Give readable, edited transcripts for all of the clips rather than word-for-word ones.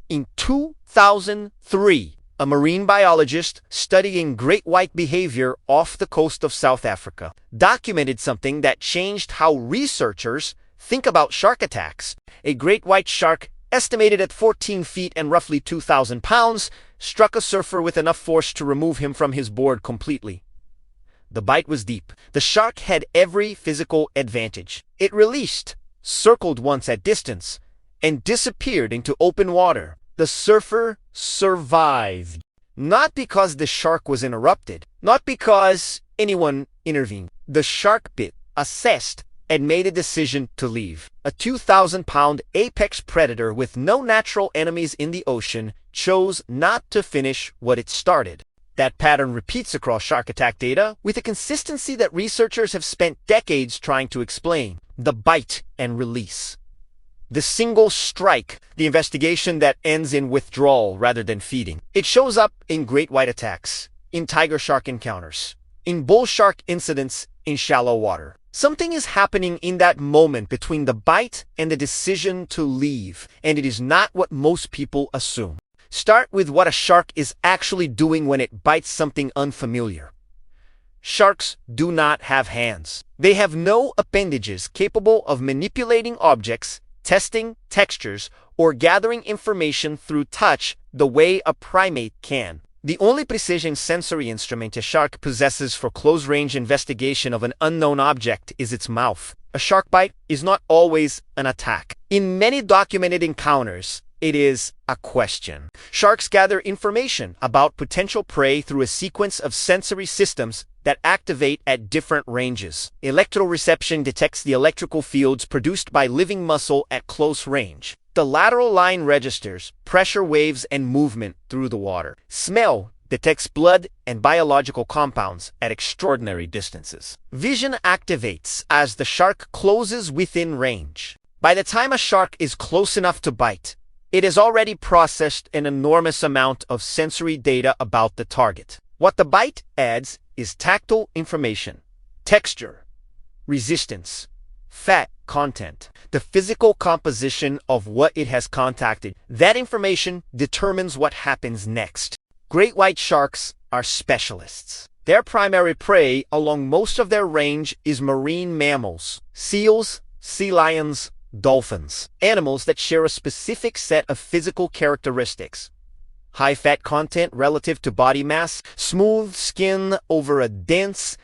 In 2003, a marine biologist studying great white behavior off the coast of South Africa documented something that changed how researchers think about shark attacks. A great white shark, estimated at 14 feet and roughly 2,000 pounds, struck a surfer with enough force to remove him from his board completely. The bite was deep. The shark had every physical advantage. It released, circled once at distance, and disappeared into open water. The surfer survived. Not because the shark was interrupted, not because anyone intervened. The shark bit, assessed, and made a decision to leave. A 2,000-pound apex predator with no natural enemies in the ocean chose not to finish what it started. That pattern repeats across shark attack data with a consistency that researchers have spent decades trying to explain. The bite and release. The single strike, the investigation that ends in withdrawal rather than feeding. It shows up in great white attacks, in tiger shark encounters, in bull shark incidents in shallow water. Something is happening in that moment between the bite and the decision to leave, and it is not what most people assume. Start with what a shark is actually doing when it bites something unfamiliar. Sharks do not have hands. They have no appendages capable of manipulating objects, testing textures, or gathering information through touch the way a primate can. The only precision sensory instrument a shark possesses for close-range investigation of an unknown object is its mouth. A shark bite is not always an attack. In many documented encounters, it is a question. Sharks gather information about potential prey through a sequence of sensory systems that activate at different ranges. Electroreception detects the electrical fields produced by living muscle at close range. The lateral line registers pressure waves and movement through the water. Smell detects blood and biological compounds at extraordinary distances. Vision activates as the shark closes within range. By the time a shark is close enough to bite, it has already processed an enormous amount of sensory data about the target. What the bite adds is tactile information, texture, resistance, fat content, the physical composition of what it has contacted. That information determines what happens next. Great white sharks are specialists. Their primary prey along most of their range is marine mammals, seals, sea lions, dolphins, animals that share a specific set of physical characteristics. High fat content relative to body mass, smooth skin over a dense,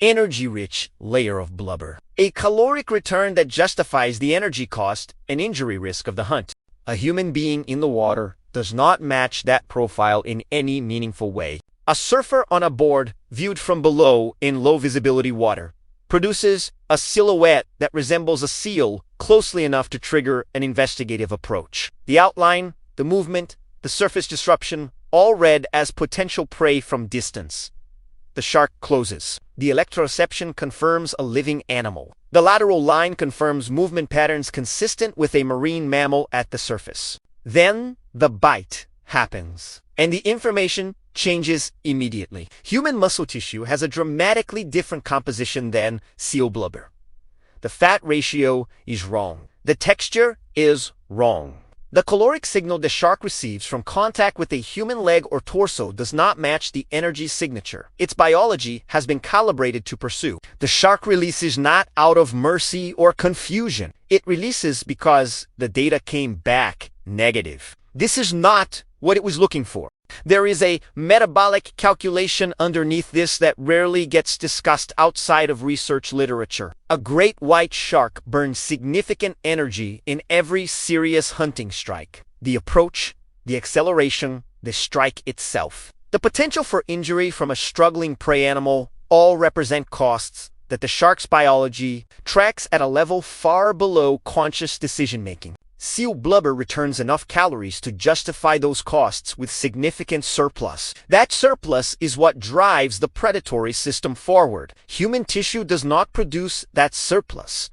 energy-rich layer of blubber. A caloric return that justifies the energy cost and injury risk of the hunt. A human being in the water does not match that profile in any meaningful way. A surfer on a board, viewed from below in low-visibility water, produces a silhouette that resembles a seal closely enough to trigger an investigative approach. The outline, the movement, the surface disruption, all read as potential prey from distance. The shark closes. The electroreception confirms a living animal. The lateral line confirms movement patterns consistent with a marine mammal at the surface. Then the bite happens, and the information changes immediately. Human muscle tissue has a dramatically different composition than seal blubber. The fat ratio is wrong. The texture is wrong. The caloric signal the shark receives from contact with a human leg or torso does not match the energy signature its biology has been calibrated to pursue. The shark releases not out of mercy or confusion. It releases because the data came back negative. This is not what it was looking for. There is a metabolic calculation underneath this that rarely gets discussed outside of research literature. A great white shark burns significant energy in every serious hunting strike. The approach, the acceleration, the strike itself. The potential for injury from a struggling prey animal all represent costs that the shark's biology tracks at a level far below conscious decision-making. Seal blubber returns enough calories to justify those costs with significant surplus. That surplus is what drives the predatory system forward. Human tissue does not produce that surplus.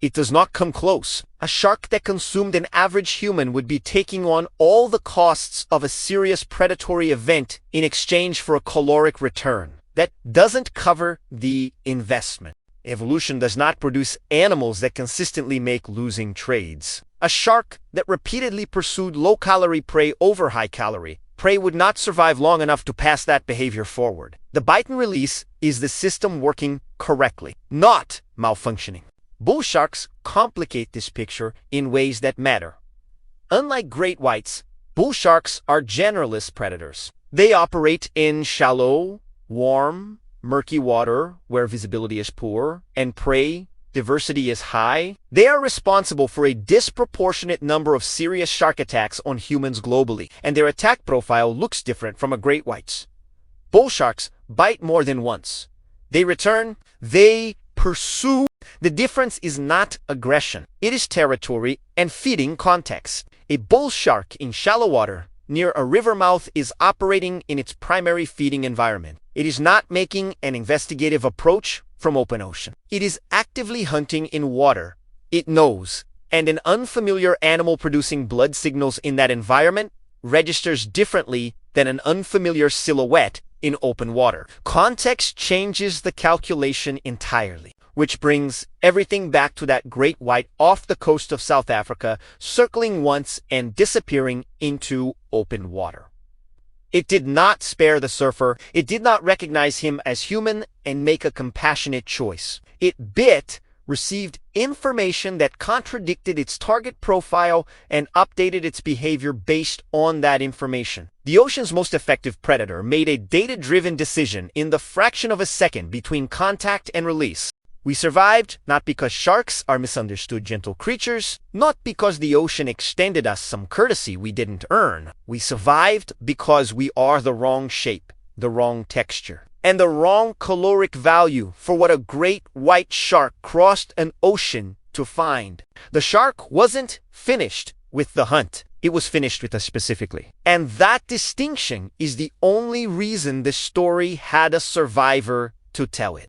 It does not come close. A shark that consumed an average human would be taking on all the costs of a serious predatory event in exchange for a caloric return. That doesn't cover the investment. Evolution does not produce animals that consistently make losing trades. A shark that repeatedly pursued low-calorie prey over high-calorie prey would not survive long enough to pass that behavior forward. The bite and release is the system working correctly, not malfunctioning. Bull sharks complicate this picture in ways that matter. Unlike great whites, bull sharks are generalist predators. They operate in shallow, warm, murky water where visibility is poor and prey diversity is high. They are responsible for a disproportionate number of serious shark attacks on humans globally, and their attack profile looks different from a great white's. Bull sharks bite more than once. They return, they pursue. The difference is not aggression. It is territory and feeding context. A bull shark in shallow water near a river mouth is operating in its primary feeding environment. It is not making an investigative approach from open ocean. It is actively hunting in water it knows, and an unfamiliar animal producing blood signals in that environment registers differently than an unfamiliar silhouette in open water. Context changes the calculation entirely, which brings everything back to that great white off the coast of South Africa, circling once and disappearing into open water. It did not spare the surfer. It did not recognize him as human and make a compassionate choice. It bit, received information that contradicted its target profile, and updated its behavior based on that information. The ocean's most effective predator made a data-driven decision in the fraction of a second between contact and release. We survived not because sharks are misunderstood gentle creatures, not because the ocean extended us some courtesy we didn't earn. We survived because we are the wrong shape, the wrong texture, and the wrong caloric value for what a great white shark crossed an ocean to find. The shark wasn't finished with the hunt. It was finished with us specifically. And that distinction is the only reason this story had a survivor to tell it.